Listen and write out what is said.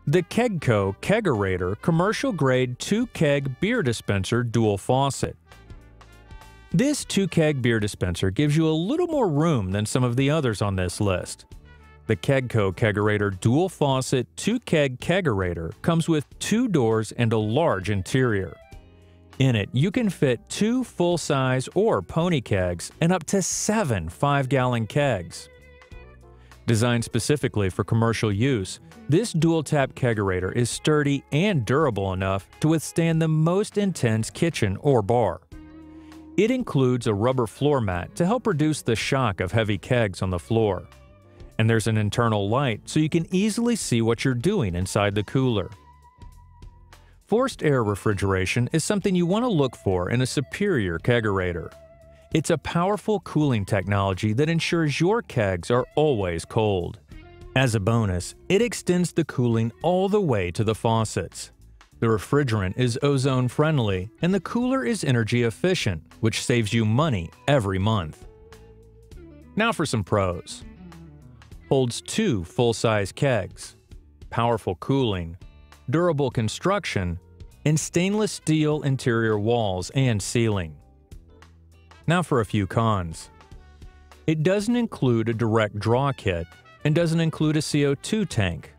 The Kegco Kegerator commercial-grade 2-keg beer dispenser dual faucet. This 2-keg beer dispenser gives you a little more room than some of the others on this list. The Kegco Kegerator dual faucet 2-keg Kegerator comes with 2 doors and a large interior. In it, you can fit 2 full-size or pony kegs and up to 7 5-gallon kegs. Designed specifically for commercial use, this dual-tap kegerator is sturdy and durable enough to withstand the most intense kitchen or bar. It includes a rubber floor mat to help reduce the shock of heavy kegs on the floor. And there's an internal light so you can easily see what you're doing inside the cooler. Forced air refrigeration is something you want to look for in a superior kegerator. It's a powerful cooling technology that ensures your kegs are always cold. As a bonus, it extends the cooling all the way to the faucets. The refrigerant is ozone-friendly, and the cooler is energy efficient, which saves you money every month. Now for some pros. Holds 2 full-size kegs, powerful cooling, durable construction, and stainless steel interior walls and ceiling. Now for a few cons. It doesn't include a direct draw kit and doesn't include a CO2 tank,